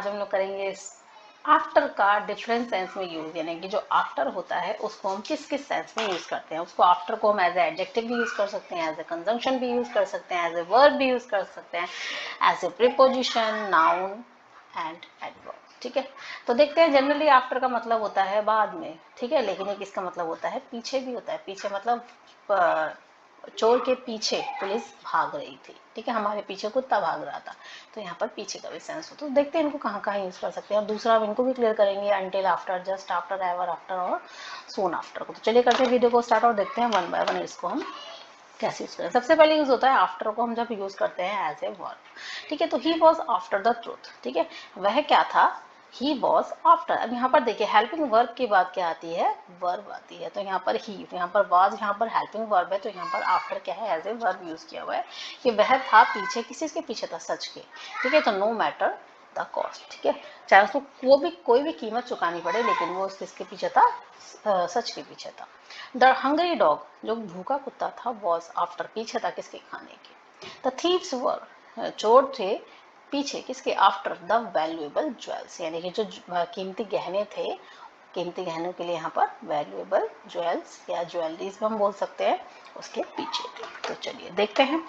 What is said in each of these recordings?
आज हम लोग करेंगे आफ्टर का डिफरेंट सेंस में यूज, यानी कि जो आफ्टर होता है उसको हम किस किस सेंस में यूज करते हैं। उसको आफ्टर को हम एज ए एडजेक्टिव भी यूज कर सकते हैं, एज ए कंजंक्शन भी यूज कर सकते हैं, एज ए वर्ब भी यूज कर सकते हैं, as a preposition, noun and adverb. ठीक है, तो देखते हैं जनरली आफ्टर का मतलब होता है बाद में, ठीक है, लेकिन एक इसका मतलब होता है पीछे भी होता है। पीछे मतलब चोर के पीछे पुलिस भाग रही थी, ठीक है, हमारे पीछे कुत्ता भाग रहा था, तो यहाँ पर पीछे का भी सेंस हो। तो देखते हैं इनको कहाँ कहाँ यूज कर सकते हैं, और दूसरा इनको भी क्लियर करेंगे, until, after, just after, ever after और सून आफ्टर को। तो चलिए करते हैं वीडियो को स्टार्ट और देखते हैं वन बाय वन इसको हम कैसे यूज करें। सबसे पहले यूज होता है आफ्टर को हम जब यूज करते हैं एज ए वर्ब, ठीक है। तो he was after the truth, ठीक है, वह क्या था, ही वॉज आफ्टर। अब यहाँ पर देखिए हेल्पिंग वर्ब की बात क्या आती है, वर्ब आती है। तो यहाँ पर ही, यहाँ पर वॉज, यहाँ पर हेल्पिंग वर्ब है, तो यहाँ पर आफ्टर क्या है, एज ए वर्ब यूज किया हुआ है कि वह था पीछे, किसी के पीछे था, सच के, ठीक है। तो नो मैटर द कॉस्ट, ठीक है, चाहे उसको कोई भी कीमत चुकानी पड़े, लेकिन वो किसके पीछे था, सच के पीछे था। द हंग्री डॉग, जो भूखा कुत्ता था, वॉज आफ्टर, पीछे था किसके, खाने के। द थीव्स वर, चोर थे पीछे किसके, आफ्टर द वैल्यूएबल ज्वेल्स, यानी कि जो कीमती गहने थे, कीमती गहनों के लिए यहाँ पर वैल्यूएबल ज्वेल्स या ज्वेलरीज भी हम बोल सकते हैं, उसके पीछे थे। तो चलिए देखते हैं,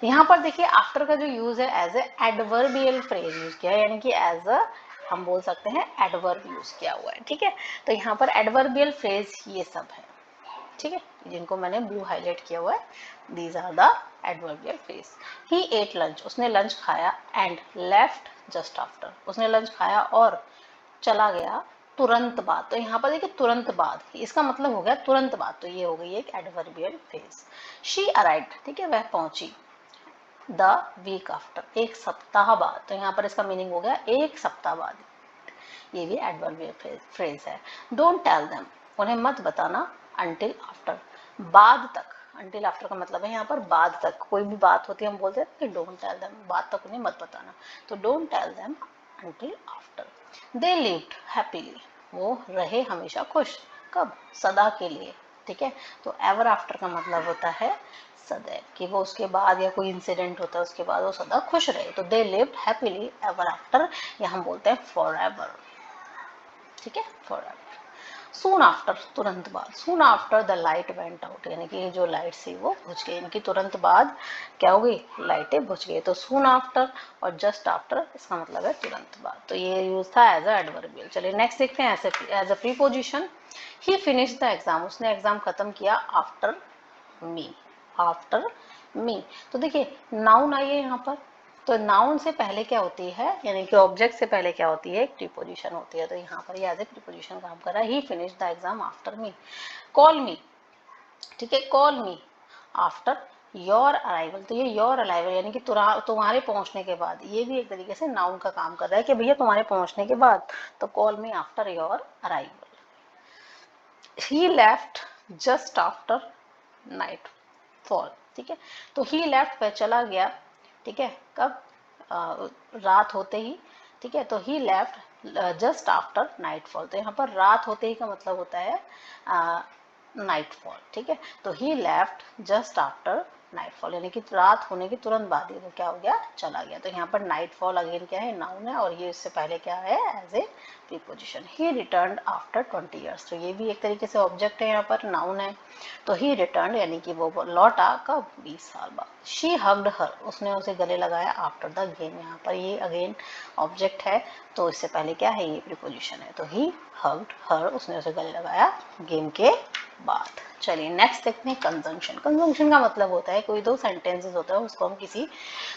यहाँ पर देखिए आफ्टर का जो यूज है as a adverbial phrase use किया है, यानी कि एज अ हम बोल सकते हैं एडवर्ब यूज किया हुआ है, ठीक है। तो यहाँ पर एडवर्बियल फ्रेज ये सब है, ठीक है, जिनको मैंने ब्लू हाईलाइट किया हुआ है, these are the adverbial phrase. He ate lunch, उसने लंच खाया, एंड लेफ्ट जस्ट आफ्टर, उसने लंच खाया और चला गया तुरंत बाद। तो यहाँ पर देखिए तुरंत बाद, इसका मतलब हो गया तुरंत बाद, तो ये हो गई एक एडवर्बियल फ्रेज। शी अराइव्ड, ठीक है, वह पहुंची, द वीक आफ्टर, एक सप्ताह बाद, तो यहाँ पर इसका मीनिंग हो गया एक सप्ताह बाद, ये भी एडवर्बियल फ्रेज है। डोंट टेल देम, उन्हें मत बताना, अंटिल आफ्टर, बाद तक। अंटिल आफ्टर का मतलब है यहाँ पर बाद तक, कोई भी बात होती है हम बोलते हैं कि डोंट टेल देम, बाद तक उन्हें मत बताना, तो don't tell them until after. They lived happily, वो रहे हमेशा खुश, कब, सदा के लिए, ठीक है। तो एवर आफ्टर का मतलब होता है सदैव, कि वो उसके बाद या कोई इंसिडेंट होता है उसके बाद वो सदा खुश रहे। तो दे लिव्ड हैप्पीली एवर आफ्टर, या हम बोलते हैं फॉर एवर, ठीक है, फॉर एवर। सून आफ्टर, तुरंत बाद, soon after the light went out, यानी कि जो लाइट थी वो बुझ गई, इनकी तुरंत बाद क्या हो गई, लाइटें बुझ गई। तो सून आफ्टर और जस्ट आफ्टर इसका मतलब है तुरंत बाद, तो ये यूज था एज अ एडवर्बियल। चलिए नेक्स्ट देखते हैं as a preposition. He finish the exam, उसने एग्जाम खत्म किया, आफ्टर मी, आफ्टर मी। तो देखिए नाउन आई है यहाँ पर, तो नाउन से पहले क्या होती है, यानी कि ऑब्जेक्ट से पहले क्या होती है, एक प्रीपोजिशन होती है। तो यहाँ पर ये एज ए प्रीपोजिशन काम कर रहा है, he finish the exam after me. Call me, ठीक है, call me after your arrival, तो ये योर अराइवल यानी कि तुम्हारे पहुंचने के बाद, ये भी एक तरीके से नाउन का काम कर रहा है कि भैया तुम्हारे पहुंचने के बाद, तो call me after your arrival. He left just after night fall, ठीक है, तो ही लेफ्ट वह चला गया, ठीक है, कब, रात होते ही, ठीक है। तो he left just after nightfall, तो यहाँ पर रात होते ही का मतलब होता है नाइट फॉल, ठीक है। तो he left just after nightfall, यानी कि रात होने के तुरंत बाद, ये तो क्या हो गया, चला गया। तो यहाँ पर नाइट फॉल अगेन क्या है, नाउन है, और ये इससे पहले क्या है, as a preposition. He return after 20 years, तो ये भी एक तरीके से ऑब्जेक्ट है, यहाँ पर नाउन है। तो ही रिटर्न यानी कि वो लौटा कब, 20 साल बाद। शी हग्ड हर, उसने उसे गले लगाया, आफ्टर द गेम, यहाँ पर ये अगेन ऑब्जेक्ट है, तो इससे पहले क्या है, ये प्रीपोजिशन है। तो ही हग्ड हर, उसने उसे गले लगाया गेम के बाद। चलिए नेक्स्ट देखते हैं कंजंक्शन। कंजंक्शन का मतलब होता है कोई दो सेंटेंसेस होता है उसको हम किसी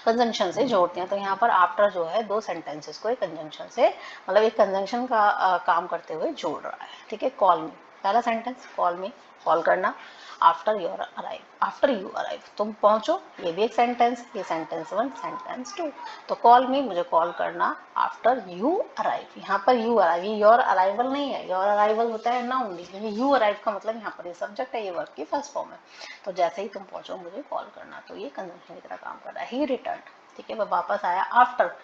कंजंक्शन से जोड़ते हैं। तो यहाँ पर आफ्टर जो है दो सेंटेंसेस को एक कंजंक्शन से, मतलब एक कंजंक्शन का काम करते हुए जोड़ रहा है, ठीक है। कॉल मी, पहला सेंटेंस, कॉल मी, कॉल करना, after your arrive, after you arrive, तुम पहुंचो, ये भी एक सेंटेंस, ये सेंटेंस वन, सेंटेंस टू। तो कॉल मी, मुझे कॉल करना, आफ्टर यू अराइव, यहाँ पर यू अराइव, ये योर अराइवल नहीं है, योर अराइवल होता है नाउन, लेकिन यू अराइव का मतलब यहाँ पर ये सब्जेक्ट है, ये वर्ब की फर्स्ट फॉर्म है। तो जैसे ही तुम पहुंचो मुझे कॉल करना, तो ये कंजंक्शन की तरह काम कर रहा है। ही रिटर्न, ठीक है, वह वापस आया, आफ्टर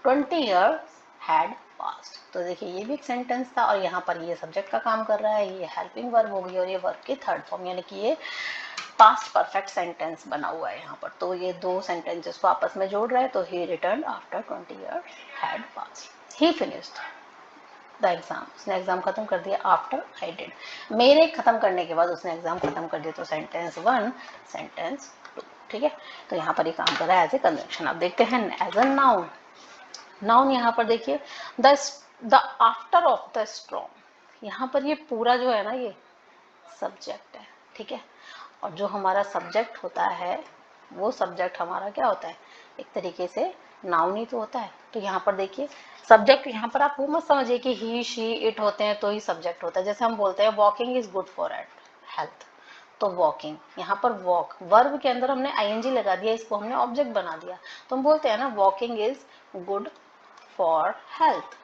20 ईयर्स हैड पास्ट, तो देखिए ये भी एक सेंटेंस था, और यहाँ पर ये सब्जेक्ट का काम कर रहा है, ये हेल्पिंग वर्ब हो गई, और ये वर्ब की थर्ड फॉर्म, यानी कि ये पास्ट परफेक्ट सेंटेंस बना हुआ है यहाँ पर। तो ये दो सेंटेंसेस को आपस में जोड़ रहा है। तो he return after 20 years had passed. He finished the exam, उसने एग्जाम खत्म कर दिया आफ्टर आई डिड, मेरे खत्म करने के बाद उसने एग्जाम खत्म कर दिया, तो सेंटेंस 1 सेंटेंस 2, ठीक है। तो यहाँ पर ये काम कर रहा है एज ए कंजंक्शन। अब देखते हैं एज अ नाउन। नाउन यहाँ पर देखिए the after of the strong, यहाँ पर ये पूरा जो है ना ये सब्जेक्ट है, ठीक है। और जो हमारा सब्जेक्ट होता है वो सब्जेक्ट हमारा क्या होता है, एक तरीके से नाउन ही तो होता है। तो यहाँ पर देखिए सब्जेक्ट, यहाँ पर आप वो मत समझिए कि ही शी इट होते हैं तो ही सब्जेक्ट होता है। जैसे हम बोलते हैं walking is good for health, तो वॉकिंग, यहाँ पर वॉक वर्ब के अंदर हमने आईएनजी लगा दिया, इसको हमने ऑब्जेक्ट बना दिया, तो हम बोलते हैं ना walking is good for health,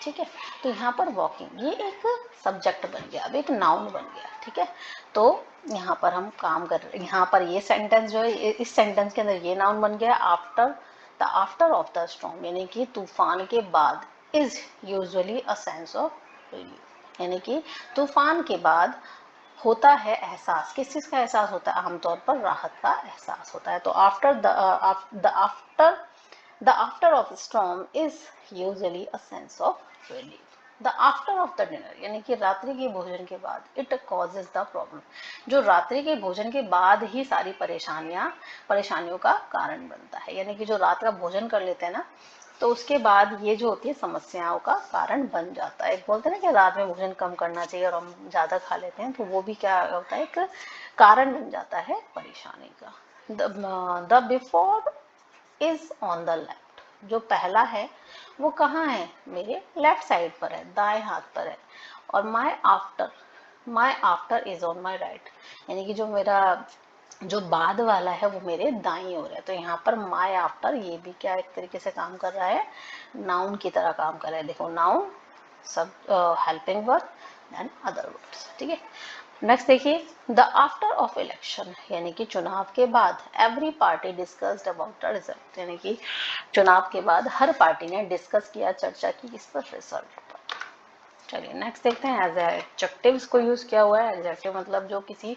ठीक है। तो यहाँ पर वॉकिंग ये एक सब्जेक्ट बन गया, अब एक नाउन बन गया, ठीक है। तो यहाँ पर हम काम कर रहे हैं, यहाँ पर ये सेंटेंस जो है, इस सेंटेंस के अंदर ये नाउन बन गया after, the after of the storm, यानी कि तूफान के बाद, is usually a sense of relief, यानी कि तूफान के बाद होता है एहसास, किस चीज का एहसास होता है, आमतौर पर राहत का एहसास होता है। तो after the after of storm is usually a sense of relief. The after of the dinner, यानी कि रात्रि के भोजन के बाद, इट कॉजेज द प्रॉब्लम, जो रात्रि के भोजन के बाद ही सारी परेशानियों का कारण बनता है, यानी कि जो रात का भोजन कर लेते हैं ना, तो उसके बाद ये जो होती है समस्याओं का कारण बन जाता है। बोलते हैं ना कि रात में भोजन कम करना चाहिए और हम ज्यादा खा लेते हैं, तो वो भी क्या होता है, एक कारण बन जाता है परेशानी का। The before is on the left, जो पहला है वो कहाँ है, मेरे लेफ्ट साइड पर है, दाएं हाथ पर है। और my after is on my right, यानी कि जो मेरा जो बाद वाला है वो मेरे दाईं ओर है। तो यहाँ पर माई आफ्टर ये भी क्या एक तरीके से काम कर रहा है, नाउन की तरह काम कर रहा है। देखो नाउन सब helping verb then other words, ठीक है। नेक्स्ट देखिए द आफ्टर ऑफ इलेक्शन, यानी कि चुनाव के बाद, every party discussed about the result, यानी कि चुनाव के बाद हर पार्टी ने डिस्कस किया, चर्चा की किस पर, रिजल्ट पर। चलिए नेक्स्ट देखते हैं एज एडजेक्टिव्स को यूज किया हुआ है। एडजेक्टिव मतलब जो किसी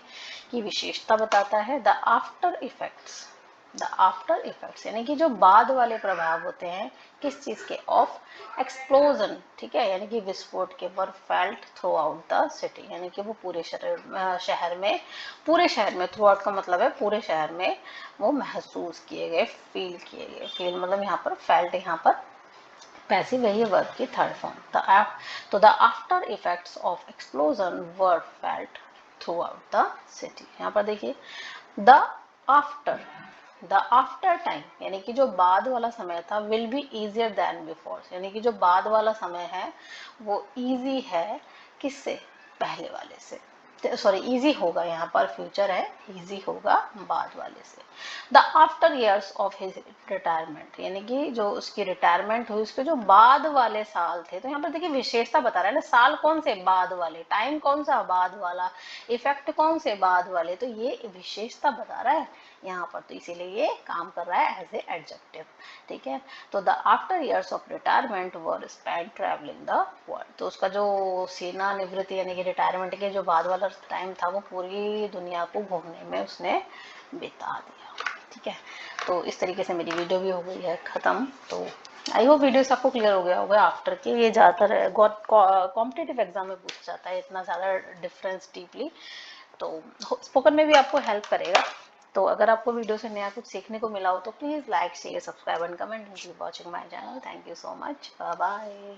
की विशेषता बताता है। The after effects, the after effects यानी कि जो बाद वाले प्रभाव होते हैं किस चीज के, ऑफ एक्सप्लोजन, ठीक है, यानी कि विस्फोट के, were felt throughout the city, यानी कि वो पूरे शहर में थ्रू आउट का मतलब है पूरे शहर में वो महसूस किए गए, फील किए गए। फील मतलब यहाँ पर फेल्ट, यहाँ पर पैसिव है ये वर्ब की थर्ड फॉर्म। तो the after effects of explosion were felt throughout the city. यहाँ पर देखिए the after, the after time यानी कि जो बाद वाला समय था, will be easier than before, यानी कि जो बाद वाला समय है वो इजी है किससे, पहले वाले से, सॉरी इजी होगा, यहाँ पर फ्यूचर है, इजी होगा बाद वाले से। The after years of his retirement, यानी कि जो उसकी रिटायरमेंट हुई उसके जो बाद वाले साल थे, तो यहाँ पर देखिए विशेषता बता रहा है ना, साल कौन से, बाद वाले, टाइम कौन सा, बाद वाला, इफेक्ट कौन से, बाद वाले, तो ये विशेषता बता रहा है यहाँ पर, तो इसीलिए ये काम कर रहा है एज ए एडजेक्टिव, ठीक है। तो the after years of retirement were spend travelling the world, तो उसका जो सेना निवृत्ति यानी कि रिटायरमेंट के जो बाद वाला टाइम था वो पूरी दुनिया को घूमने में उसने बिता दिया, ठीक है। तो इस तरीके से मेरी वीडियो भी हो गई है खत्म। तो आई होप वीडियो आपको क्लियर हो गया होगा। आफ्टर के ये ज़्यादातर कॉम्पिटेटिव एग्जाम में पूछ जाता है, इतना ज़्यादा डिफरेंस डीपली, तो स्पोकन में भी आपको हेल्प करेगा। तो अगर आपको वीडियो से नया कुछ सीखने को मिला हो तो please like share subscribe and comment, keep watching my channel. Thank you so much, bye bye.